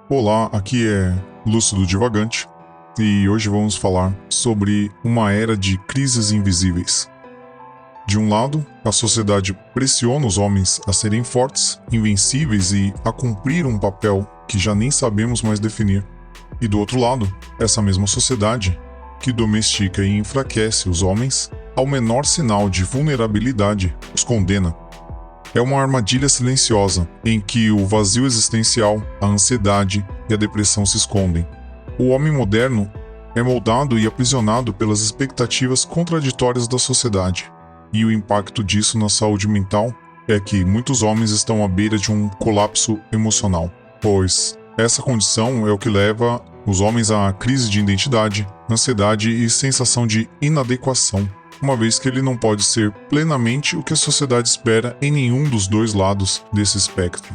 Olá, aqui é Lúcido Divagante e hoje vamos falar sobre uma era de crises invisíveis. De um lado, a sociedade pressiona os homens a serem fortes, invencíveis e a cumprir um papel que já nem sabemos mais definir. E do outro lado, essa mesma sociedade, que domestica e enfraquece os homens, ao menor sinal de vulnerabilidade, os condena. É uma armadilha silenciosa, em que o vazio existencial, a ansiedade e a depressão se escondem. O homem moderno é moldado e aprisionado pelas expectativas contraditórias da sociedade, e o impacto disso na saúde mental é que muitos homens estão à beira de um colapso emocional, pois essa condição é o que leva os homens à crise de identidade, ansiedade e sensação de inadequação, uma vez que ele não pode ser plenamente o que a sociedade espera em nenhum dos dois lados desse espectro.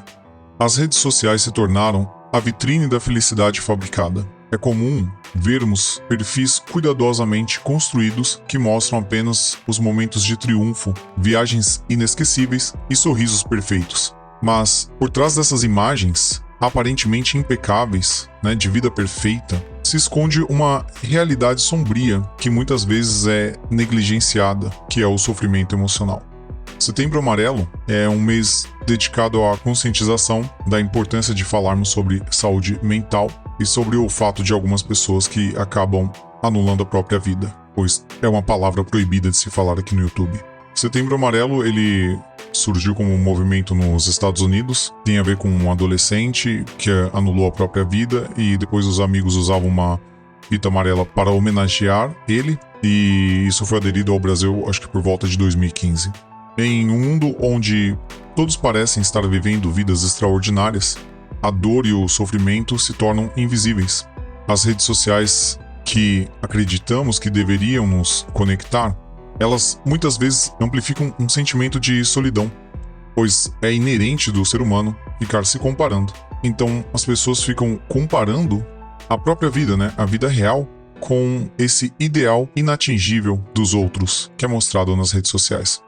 As redes sociais se tornaram a vitrine da felicidade fabricada. É comum vermos perfis cuidadosamente construídos que mostram apenas os momentos de triunfo, viagens inesquecíveis e sorrisos perfeitos. Mas, por trás dessas imagens, aparentemente impecáveis, de vida perfeita, se esconde uma realidade sombria que muitas vezes é negligenciada, que é o sofrimento emocional. Setembro Amarelo é um mês dedicado à conscientização da importância de falarmos sobre saúde mental e sobre o fato de algumas pessoas que acabam anulando a própria vida, pois é uma palavra proibida de se falar aqui no YouTube. Setembro Amarelo, ele surgiu como um movimento nos Estados Unidos, tem a ver com um adolescente que anulou a própria vida e depois os amigos usavam uma fita amarela para homenagear ele, e isso foi aderido ao Brasil, acho que por volta de 2015. Em um mundo onde todos parecem estar vivendo vidas extraordinárias, a dor e o sofrimento se tornam invisíveis. As redes sociais que acreditamos que deveriam nos conectar, elas muitas vezes amplificam um sentimento de solidão, pois é inerente do ser humano ficar se comparando. Então as pessoas ficam comparando a própria vida, a vida real, com esse ideal inatingível dos outros que é mostrado nas redes sociais.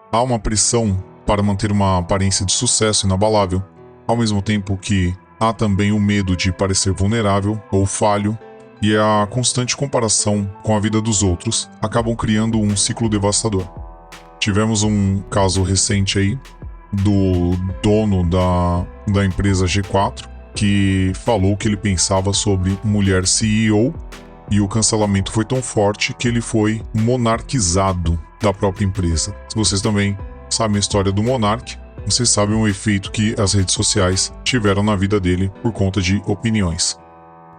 Há uma pressão para manter uma aparência de sucesso inabalável, ao mesmo tempo que há também o medo de parecer vulnerável ou falho, e a constante comparação com a vida dos outros acabam criando um ciclo devastador. Tivemos um caso recente aí do dono da empresa G4, que falou que ele pensava sobre mulher CEO, e o cancelamento foi tão forte que ele foi monarquizado da própria empresa. Se vocês também sabem a história do Monark, vocês sabem o efeito que as redes sociais tiveram na vida dele por conta de opiniões.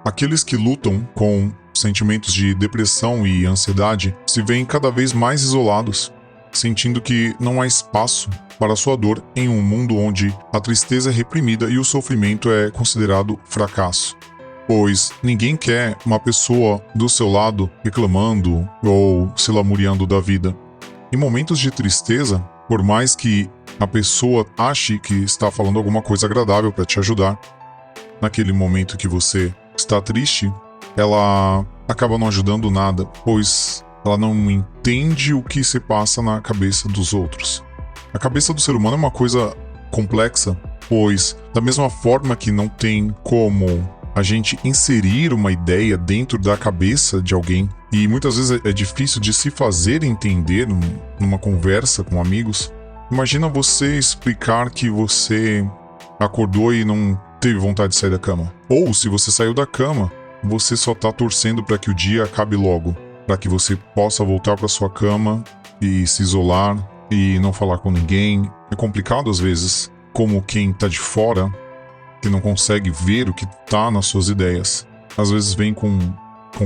Aqueles que lutam com sentimentos de depressão e ansiedade se veem cada vez mais isolados, sentindo que não há espaço para sua dor em um mundo onde a tristeza é reprimida e o sofrimento é considerado fracasso. Pois ninguém quer uma pessoa do seu lado reclamando ou se lamuriando da vida. Em momentos de tristeza, por mais que a pessoa ache que está falando alguma coisa agradável para te ajudar, naquele momento que você está triste, ela acaba não ajudando nada, pois ela não entende o que se passa na cabeça dos outros. A cabeça do ser humano é uma coisa complexa, pois da mesma forma que não tem como a gente inserir uma ideia dentro da cabeça de alguém, e muitas vezes é difícil de se fazer entender numa conversa com amigos, imagina você explicar que você acordou e não teve vontade de sair da cama. Ou se você saiu da cama, você só tá torcendo para que o dia acabe logo, para que você possa voltar para sua cama e se isolar e não falar com ninguém. É complicado às vezes, como quem tá de fora, que não consegue ver o que tá nas suas ideias. Às vezes vem com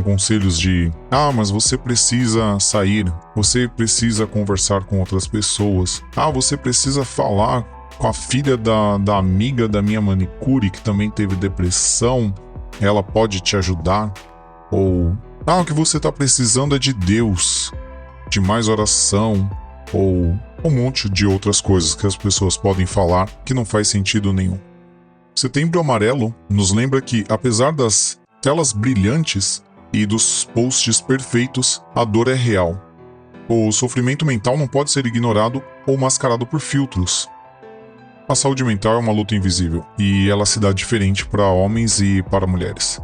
conselhos de mas você precisa sair, você precisa conversar com outras pessoas, você precisa falar com a filha da amiga da minha manicure que também teve depressão, ela pode te ajudar. Ou o que você está precisando é de Deus, de mais oração, ou um monte de outras coisas que as pessoas podem falar que não faz sentido nenhum. Setembro Amarelo nos lembra que, apesar das telas brilhantes e dos posts perfeitos, a dor é real. O sofrimento mental não pode ser ignorado ou mascarado por filtros. A saúde mental é uma luta invisível e ela se dá diferente para homens e para mulheres.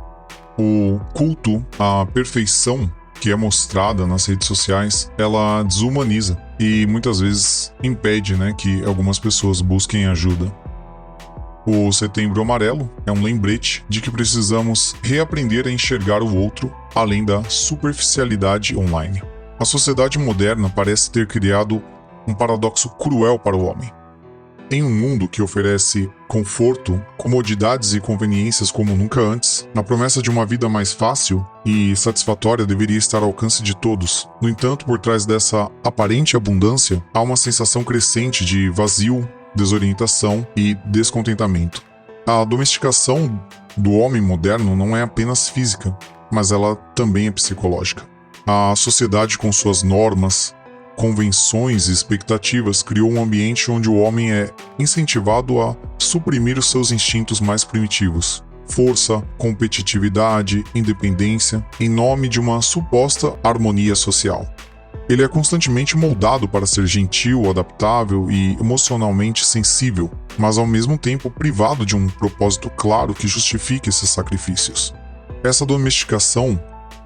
O culto à perfeição que é mostrada nas redes sociais, ela desumaniza e muitas vezes impede, que algumas pessoas busquem ajuda. O Setembro Amarelo é um lembrete de que precisamos reaprender a enxergar o outro além da superficialidade online. A sociedade moderna parece ter criado um paradoxo cruel para o homem. Em um mundo que oferece conforto, comodidades e conveniências como nunca antes, a promessa de uma vida mais fácil e satisfatória deveria estar ao alcance de todos. No entanto, por trás dessa aparente abundância, há uma sensação crescente de vazio, desorientação e descontentamento. A domesticação do homem moderno não é apenas física, mas ela também é psicológica. A sociedade, com suas normas, convenções e expectativas, criou um ambiente onde o homem é incentivado a suprimir os seus instintos mais primitivos. Força, competitividade, independência, em nome de uma suposta harmonia social. Ele é constantemente moldado para ser gentil, adaptável e emocionalmente sensível, mas ao mesmo tempo privado de um propósito claro que justifique esses sacrifícios. Essa domesticação,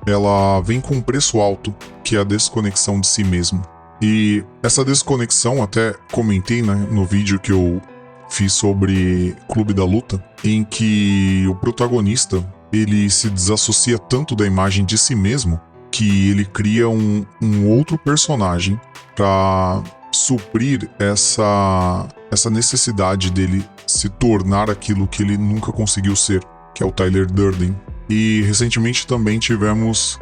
ela vem com um preço alto, que é a desconexão de si mesmo. E essa desconexão, até comentei no vídeo que eu fiz sobre Clube da Luta, em que o protagonista, ele se desassocia tanto da imagem de si mesmo, que ele cria um outro personagem para suprir essa necessidade dele se tornar aquilo que ele nunca conseguiu ser, que é o Tyler Durden. E recentemente também tivemos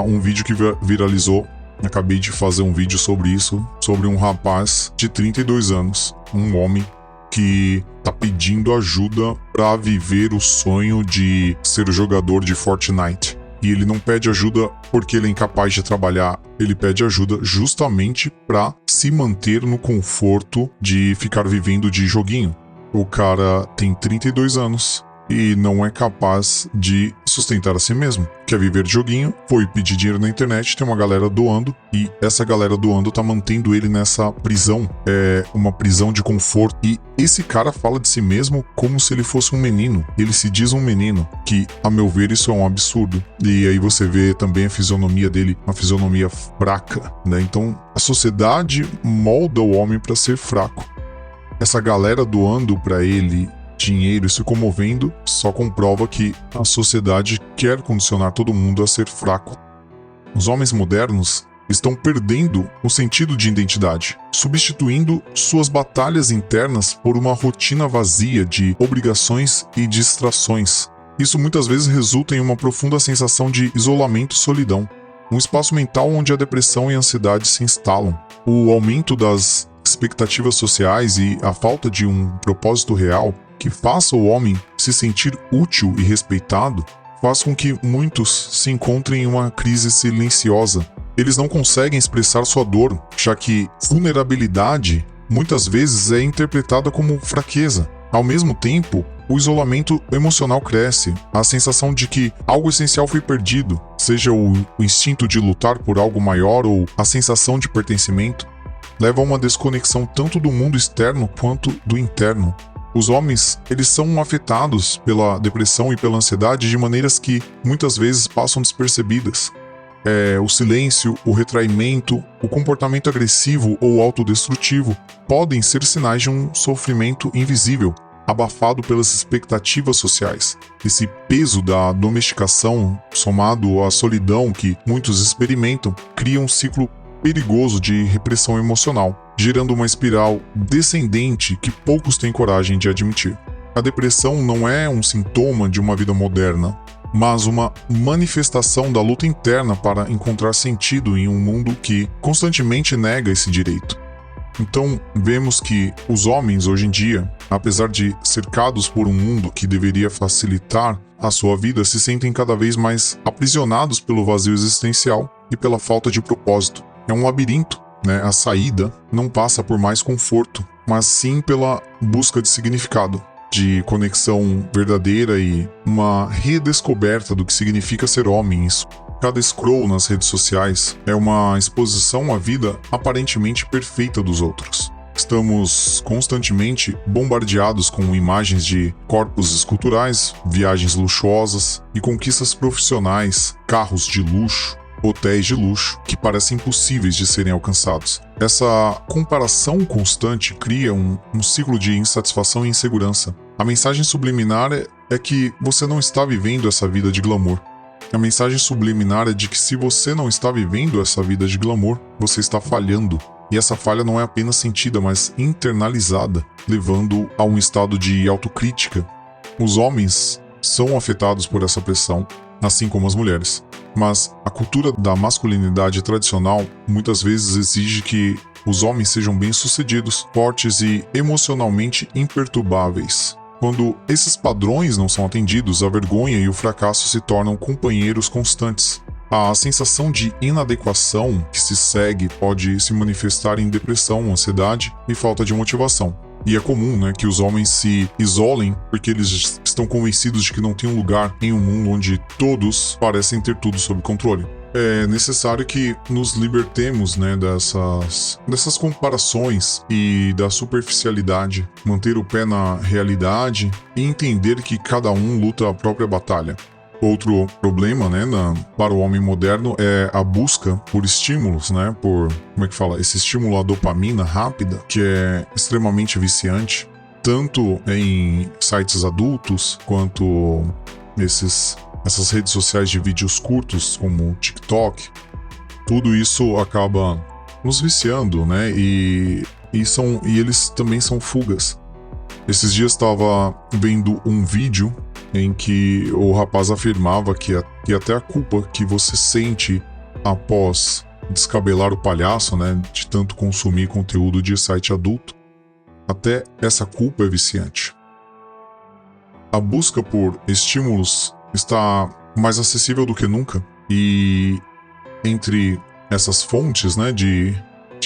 um vídeo que viralizou. Acabei de fazer um vídeo sobre isso, sobre um rapaz de 32 anos, um homem que tá pedindo ajuda para viver o sonho de ser jogador de Fortnite. E ele não pede ajuda porque ele é incapaz de trabalhar, ele pede ajuda justamente para se manter no conforto de ficar vivendo de joguinho. O cara tem 32 anos e não é capaz de sustentar a si mesmo. Quer viver de joguinho, foi pedir dinheiro na internet, tem uma galera doando, e essa galera doando tá mantendo ele nessa prisão, uma prisão de conforto. E esse cara fala de si mesmo como se ele fosse um menino. Ele se diz um menino, que, a meu ver, isso é um absurdo. E aí você vê também a fisionomia dele, uma fisionomia fraca, Então, a sociedade molda o homem para ser fraco. Essa galera doando para ele dinheiro e se comovendo só comprova que a sociedade quer condicionar todo mundo a ser fraco. Os homens modernos estão perdendo o sentido de identidade, substituindo suas batalhas internas por uma rotina vazia de obrigações e distrações. Isso muitas vezes resulta em uma profunda sensação de isolamento e solidão, um espaço mental onde a depressão e a ansiedade se instalam. O aumento das expectativas sociais e a falta de um propósito real que faça o homem se sentir útil e respeitado faz com que muitos se encontrem em uma crise silenciosa. Eles não conseguem expressar sua dor, já que vulnerabilidade muitas vezes é interpretada como fraqueza. Ao mesmo tempo, o isolamento emocional cresce, a sensação de que algo essencial foi perdido, seja o instinto de lutar por algo maior ou a sensação de pertencimento, leva a uma desconexão tanto do mundo externo quanto do interno. Os homens, eles são afetados pela depressão e pela ansiedade de maneiras que muitas vezes passam despercebidas. O silêncio, o retraimento, o comportamento agressivo ou autodestrutivo podem ser sinais de um sofrimento invisível, abafado pelas expectativas sociais. Esse peso da domesticação, somado à solidão que muitos experimentam, cria um ciclo perigoso de repressão emocional, gerando uma espiral descendente que poucos têm coragem de admitir. A depressão não é um sintoma de uma vida moderna, mas uma manifestação da luta interna para encontrar sentido em um mundo que constantemente nega esse direito. Então, vemos que os homens hoje em dia, apesar de cercados por um mundo que deveria facilitar a sua vida, se sentem cada vez mais aprisionados pelo vazio existencial e pela falta de propósito. É um labirinto, A saída não passa por mais conforto, mas sim pela busca de significado, de conexão verdadeira e uma redescoberta do que significa ser homem. Isso. Cada scroll nas redes sociais é uma exposição à vida aparentemente perfeita dos outros. Estamos constantemente bombardeados com imagens de corpos esculturais, viagens luxuosas e conquistas profissionais, carros de luxo, hotéis de luxo que parecem impossíveis de serem alcançados. Essa comparação constante cria um ciclo de insatisfação e insegurança. A mensagem subliminar é que você não está vivendo essa vida de glamour. A mensagem subliminar é de que se você não está vivendo essa vida de glamour, você está falhando. E essa falha não é apenas sentida, mas internalizada, levando a um estado de autocrítica. Os homens são afetados por essa pressão, assim como as mulheres. Mas a cultura da masculinidade tradicional muitas vezes exige que os homens sejam bem-sucedidos, fortes e emocionalmente imperturbáveis. Quando esses padrões não são atendidos, a vergonha e o fracasso se tornam companheiros constantes. A sensação de inadequação que se segue pode se manifestar em depressão, ansiedade e falta de motivação. E é comum, que os homens se isolem porque eles estão convencidos de que não tem um lugar em um mundo onde todos parecem ter tudo sob controle. É necessário que nos libertemos, dessas comparações e da superficialidade, manter o pé na realidade e entender que cada um luta a própria batalha. Outro problema, para o homem moderno é a busca por estímulos, esse estímulo à dopamina rápida, que é extremamente viciante, tanto em sites adultos quanto essas redes sociais de vídeos curtos, como o TikTok. Tudo isso acaba nos viciando, e eles também são fugas. Esses dias estava vendo um vídeo em que o rapaz afirmava que até a culpa que você sente após descabelar o palhaço, de tanto consumir conteúdo de site adulto, até essa culpa é viciante. A busca por estímulos está mais acessível do que nunca, e entre essas fontes, de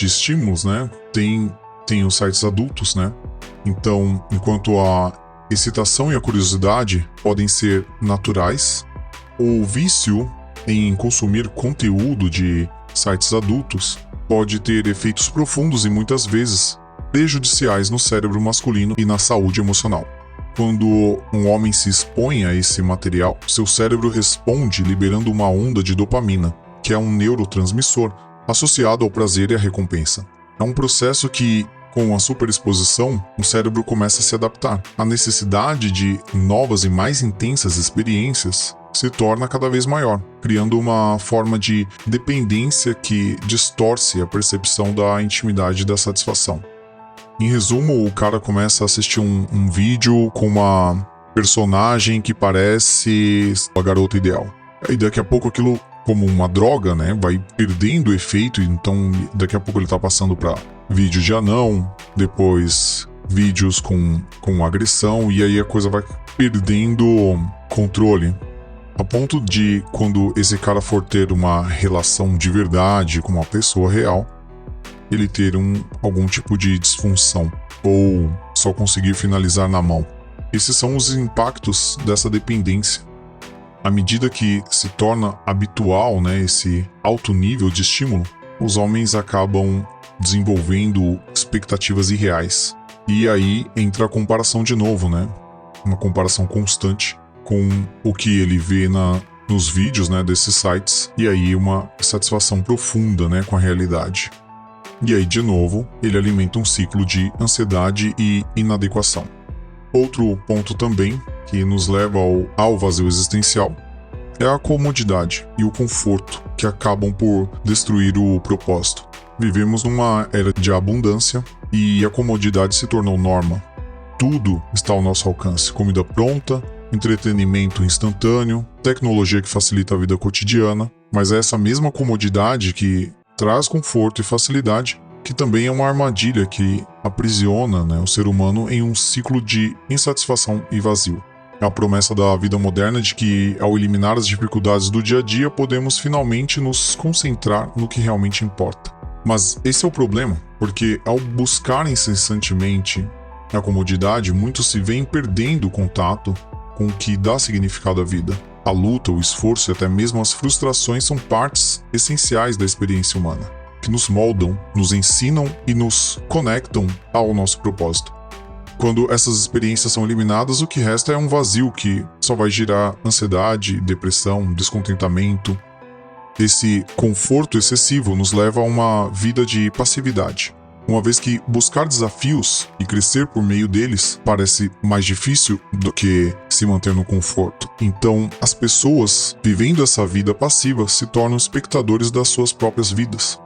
estímulos, tem os sites adultos, Então, enquanto a excitação e a curiosidade podem ser naturais, o vício em consumir conteúdo de sites adultos pode ter efeitos profundos e muitas vezes prejudiciais no cérebro masculino e na saúde emocional. Quando um homem se expõe a esse material, seu cérebro responde liberando uma onda de dopamina, que é um neurotransmissor associado ao prazer e à recompensa. É um processo que, com a superexposição, o cérebro começa a se adaptar. A necessidade de novas e mais intensas experiências se torna cada vez maior, criando uma forma de dependência que distorce a percepção da intimidade e da satisfação. Em resumo, o cara começa a assistir um vídeo com uma personagem que parece a garota ideal. E daqui a pouco aquilo, como uma droga, vai perdendo o efeito, então daqui a pouco ele tá passando para vídeo de anão, depois vídeos com agressão, e aí a coisa vai perdendo controle. A ponto de, quando esse cara for ter uma relação de verdade com uma pessoa real, ele ter algum tipo de disfunção, ou só conseguir finalizar na mão. Esses são os impactos dessa dependência. À medida que se torna habitual, esse alto nível de estímulo, os homens acabam desenvolvendo expectativas irreais. E aí entra a comparação de novo, uma comparação constante com o que ele vê nos vídeos, desses sites, e aí uma satisfação profunda, com a realidade. E aí, de novo, ele alimenta um ciclo de ansiedade e inadequação. Outro ponto também, que nos leva ao vazio existencial, é a comodidade e o conforto, que acabam por destruir o propósito. Vivemos numa era de abundância e a comodidade se tornou norma. Tudo está ao nosso alcance: comida pronta, entretenimento instantâneo, tecnologia que facilita a vida cotidiana, mas é essa mesma comodidade que traz conforto e facilidade, que também é uma armadilha que aprisiona o ser humano em um ciclo de insatisfação e vazio. É a promessa da vida moderna de que, ao eliminar as dificuldades do dia a dia, podemos finalmente nos concentrar no que realmente importa. Mas esse é o problema, porque ao buscar incessantemente a comodidade, muitos se veem perdendo o contato com o que dá significado à vida. A luta, o esforço e até mesmo as frustrações são partes essenciais da experiência humana. que nos moldam, nos ensinam e nos conectam ao nosso propósito. Quando essas experiências são eliminadas, o que resta é um vazio que só vai gerar ansiedade, depressão, descontentamento. Esse conforto excessivo nos leva a uma vida de passividade, uma vez que buscar desafios e crescer por meio deles parece mais difícil do que se manter no conforto. Então, as pessoas vivendo essa vida passiva se tornam espectadores das suas próprias vidas.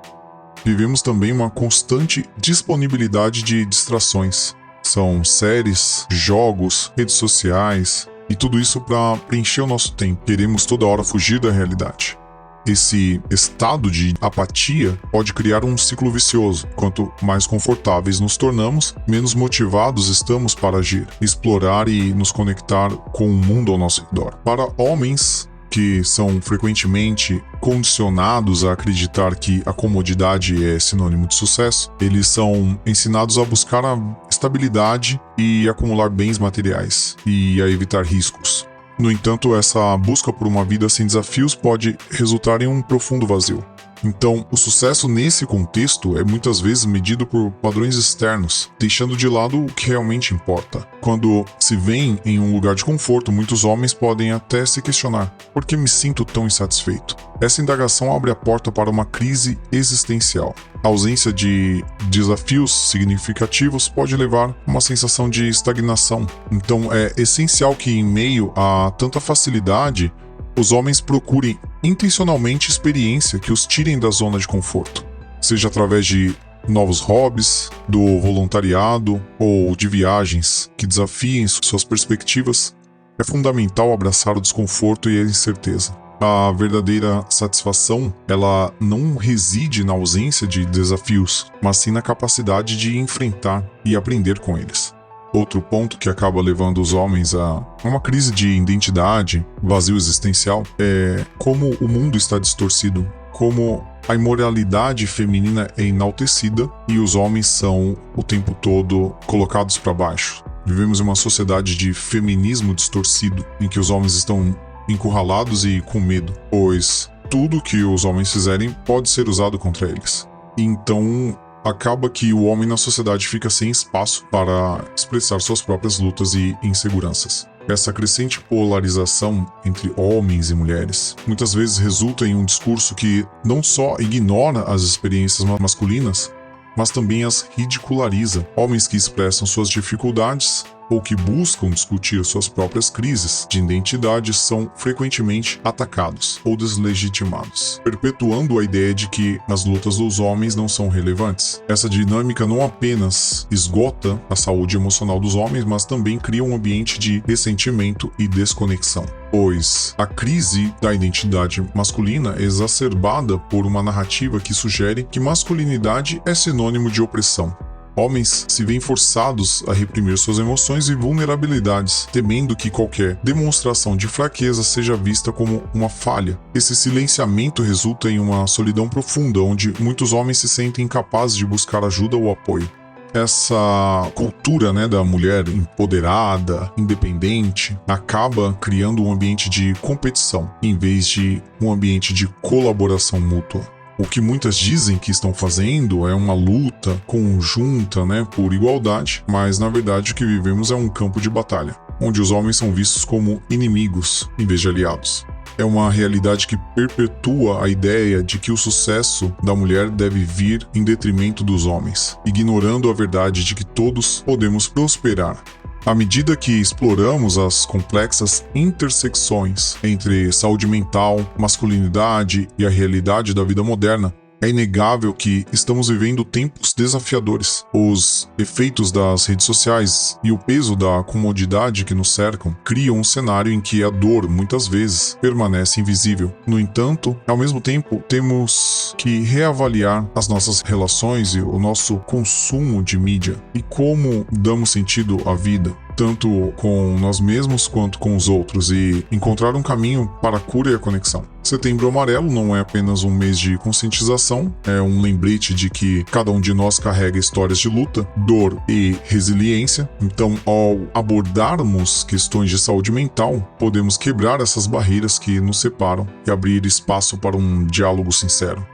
Vivemos também uma constante disponibilidade de distrações. São séries, jogos, redes sociais e tudo isso para preencher o nosso tempo. Queremos toda hora fugir da realidade. Esse estado de apatia pode criar um ciclo vicioso. Quanto mais confortáveis nos tornamos, menos motivados estamos para agir, explorar e nos conectar com o mundo ao nosso redor. Para homens que são frequentemente condicionados a acreditar que a comodidade é sinônimo de sucesso, eles são ensinados a buscar a estabilidade e acumular bens materiais e a evitar riscos. No entanto, essa busca por uma vida sem desafios pode resultar em um profundo vazio. Então, o sucesso nesse contexto é muitas vezes medido por padrões externos, deixando de lado o que realmente importa. Quando se vem em um lugar de conforto, muitos homens podem até se questionar: por que me sinto tão insatisfeito? Essa indagação abre a porta para uma crise existencial. A ausência de desafios significativos pode levar a uma sensação de estagnação. Então, é essencial que, em meio a tanta facilidade, os homens procurem intencionalmente experiência que os tirem da zona de conforto, seja através de novos hobbies, do voluntariado ou de viagens que desafiem suas perspectivas. É fundamental abraçar o desconforto e a incerteza. A verdadeira satisfação, ela não reside na ausência de desafios, mas sim na capacidade de enfrentar e aprender com eles. Outro ponto que acaba levando os homens a uma crise de identidade, vazio existencial, é como o mundo está distorcido, como a imoralidade feminina é enaltecida e os homens são o tempo todo colocados para baixo. Vivemos em uma sociedade de feminismo distorcido, em que os homens estão encurralados e com medo, pois tudo que os homens fizerem pode ser usado contra eles. Então, acaba que o homem na sociedade fica sem espaço para expressar suas próprias lutas e inseguranças. Essa crescente polarização entre homens e mulheres muitas vezes resulta em um discurso que não só ignora as experiências masculinas, mas também as ridiculariza. Homens que expressam suas dificuldades ou que buscam discutir suas próprias crises de identidade são frequentemente atacados ou deslegitimados, perpetuando a ideia de que as lutas dos homens não são relevantes. Essa dinâmica não apenas esgota a saúde emocional dos homens, mas também cria um ambiente de ressentimento e desconexão, pois a crise da identidade masculina é exacerbada por uma narrativa que sugere que masculinidade é sinônimo de opressão. Homens se veem forçados a reprimir suas emoções e vulnerabilidades, temendo que qualquer demonstração de fraqueza seja vista como uma falha. Esse silenciamento resulta em uma solidão profunda, onde muitos homens se sentem incapazes de buscar ajuda ou apoio. Essa cultura, da mulher empoderada, independente, acaba criando um ambiente de competição, em vez de um ambiente de colaboração mútua. O que muitas dizem que estão fazendo é uma luta conjunta, por igualdade, mas na verdade o que vivemos é um campo de batalha, onde os homens são vistos como inimigos em vez de aliados. É uma realidade que perpetua a ideia de que o sucesso da mulher deve vir em detrimento dos homens, ignorando a verdade de que todos podemos prosperar. À medida que exploramos as complexas intersecções entre saúde mental, masculinidade e a realidade da vida moderna, é inegável que estamos vivendo tempos desafiadores. Os efeitos das redes sociais e o peso da comodidade que nos cercam criam um cenário em que a dor, muitas vezes, permanece invisível. No entanto, ao mesmo tempo, temos que reavaliar as nossas relações e o nosso consumo de mídia e como damos sentido à vida, tanto com nós mesmos quanto com os outros, e encontrar um caminho para a cura e a conexão. Setembro Amarelo não é apenas um mês de conscientização, é um lembrete de que cada um de nós carrega histórias de luta, dor e resiliência. Então, ao abordarmos questões de saúde mental, podemos quebrar essas barreiras que nos separam e abrir espaço para um diálogo sincero.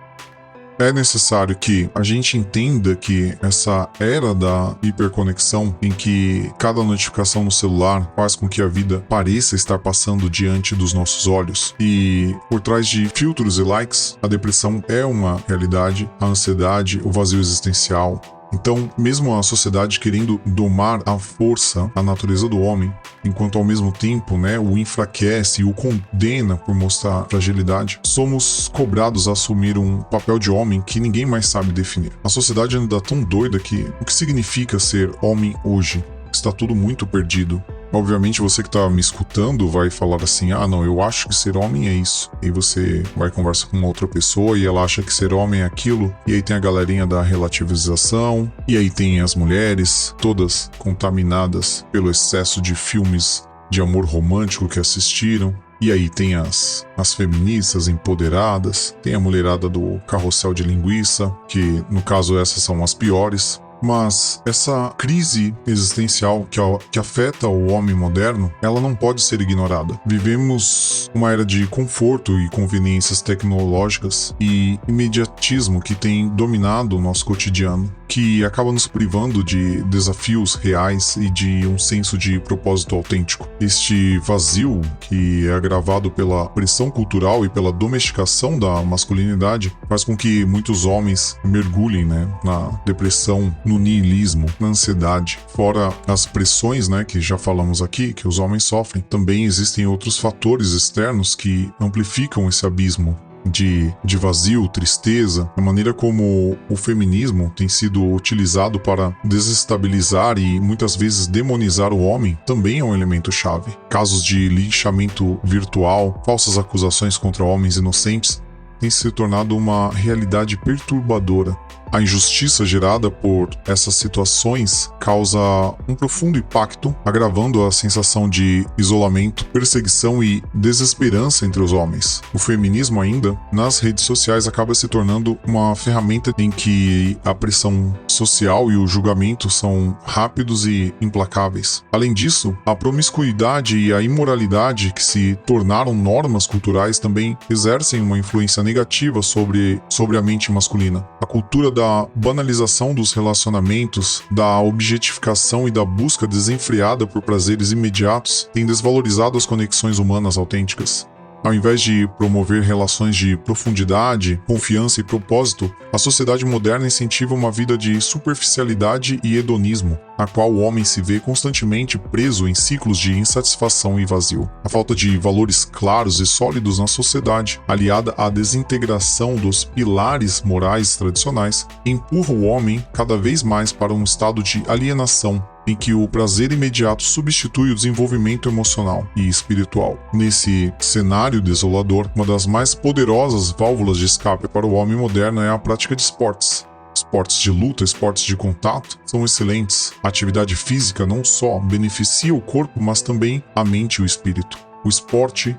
É necessário que a gente entenda que essa era da hiperconexão, em que cada notificação no celular faz com que a vida pareça estar passando diante dos nossos olhos, e por trás de filtros e likes, a depressão é uma realidade, a ansiedade, o vazio existencial. Então, mesmo a sociedade querendo domar à força a natureza do homem, enquanto ao mesmo tempo, o enfraquece e o condena por mostrar fragilidade, somos cobrados a assumir um papel de homem que ninguém mais sabe definir. A sociedade ainda está tão doida que o que significa ser homem hoje? Está tudo muito perdido. Obviamente você que está me escutando vai falar assim, não, eu acho que ser homem é isso. E você vai conversar com uma outra pessoa e ela acha que ser homem é aquilo. E aí tem a galerinha da relativização. E aí tem as mulheres, todas contaminadas pelo excesso de filmes de amor romântico que assistiram. E aí tem as feministas empoderadas, tem a mulherada do carrossel de linguiça, que no caso essas são as piores. Mas essa crise existencial que afeta o homem moderno, ela não pode ser ignorada. Vivemos uma era de conforto e conveniências tecnológicas e imediatismo que tem dominado o nosso cotidiano, que acaba nos privando de desafios reais e de um senso de propósito autêntico. Este vazio, que é agravado pela pressão cultural e pela domesticação da masculinidade, faz com que muitos homens mergulhem na depressão, no niilismo, na ansiedade. Fora as pressões, que já falamos aqui, que os homens sofrem, também existem outros fatores externos que amplificam esse abismo de vazio, tristeza. A maneira como o feminismo tem sido utilizado para desestabilizar e muitas vezes demonizar o homem também é um elemento chave. Casos de linchamento virtual, falsas acusações contra homens inocentes têm se tornado uma realidade perturbadora. A injustiça gerada por essas situações causa um profundo impacto, agravando a sensação de isolamento, perseguição e desesperança entre os homens. O feminismo ainda, nas redes sociais, acaba se tornando uma ferramenta em que a pressão social e o julgamento são rápidos e implacáveis. Além disso, a promiscuidade e a imoralidade que se tornaram normas culturais também exercem uma influência negativa sobre a mente masculina. A cultura da banalização dos relacionamentos, da objetificação e da busca desenfreada por prazeres imediatos tem desvalorizado as conexões humanas autênticas. Ao invés de promover relações de profundidade, confiança e propósito, a sociedade moderna incentiva uma vida de superficialidade e hedonismo, na qual o homem se vê constantemente preso em ciclos de insatisfação e vazio. A falta de valores claros e sólidos na sociedade, aliada à desintegração dos pilares morais tradicionais, empurra o homem cada vez mais para um estado de alienação, em que o prazer imediato substitui o desenvolvimento emocional e espiritual. Nesse cenário desolador, uma das mais poderosas válvulas de escape para o homem moderno é a prática de esportes. Esportes de luta, esportes de contato são excelentes. A atividade física não só beneficia o corpo, mas também a mente e o espírito. O esporte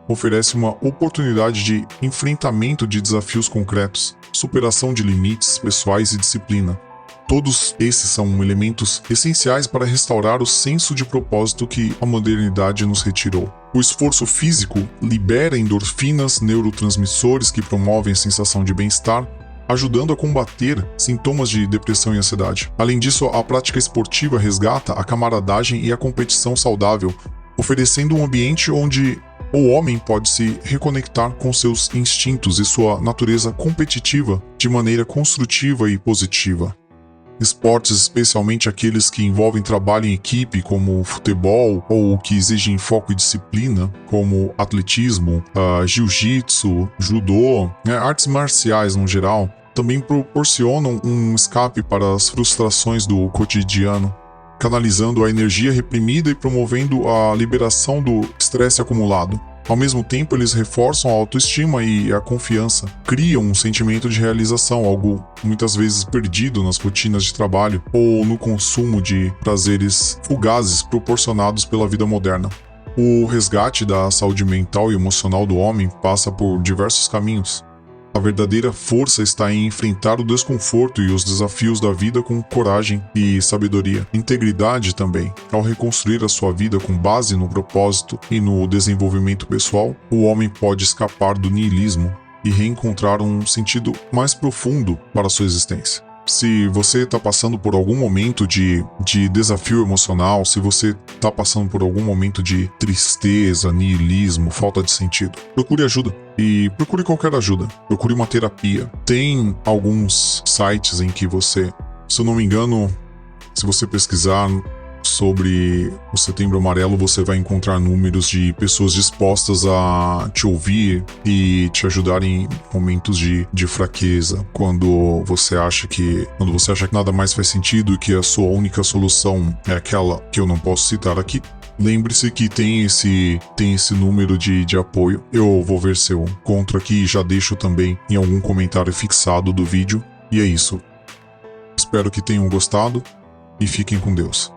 oferece uma oportunidade de enfrentamento de desafios concretos, superação de limites pessoais e disciplina. Todos esses são elementos essenciais para restaurar o senso de propósito que a modernidade nos retirou. O esforço físico libera endorfinas, neurotransmissores que promovem a sensação de bem-estar, ajudando a combater sintomas de depressão e ansiedade. Além disso, a prática esportiva resgata a camaradagem e a competição saudável, oferecendo um ambiente onde o homem pode se reconectar com seus instintos e sua natureza competitiva de maneira construtiva e positiva. Esportes, especialmente aqueles que envolvem trabalho em equipe, como futebol, ou que exigem foco e disciplina, como atletismo, jiu-jitsu, judô, artes marciais no geral, também proporcionam um escape para as frustrações do cotidiano, canalizando a energia reprimida e promovendo a liberação do estresse acumulado. Ao mesmo tempo, eles reforçam a autoestima e a confiança, criam um sentimento de realização, algo muitas vezes perdido nas rotinas de trabalho ou no consumo de prazeres fugazes proporcionados pela vida moderna. O resgate da saúde mental e emocional do homem passa por diversos caminhos. A verdadeira força está em enfrentar o desconforto e os desafios da vida com coragem e sabedoria. Integridade também. Ao reconstruir a sua vida com base no propósito e no desenvolvimento pessoal, o homem pode escapar do niilismo e reencontrar um sentido mais profundo para a sua existência. Se você está passando por algum momento de desafio emocional, se você está passando por algum momento de tristeza, niilismo, falta de sentido, procure ajuda. E procure qualquer ajuda. Procure uma terapia. Tem alguns sites em que você, se eu não me engano, se você pesquisar sobre o Setembro Amarelo, você vai encontrar números de pessoas dispostas a te ouvir e te ajudar em momentos de fraqueza, quando você acha que nada mais faz sentido e que a sua única solução é aquela que eu não posso citar aqui. Lembre-se que tem esse número de apoio. Eu vou ver se eu encontro aqui e já deixo também em algum comentário fixado do vídeo. E é isso. Espero que tenham gostado e fiquem com Deus.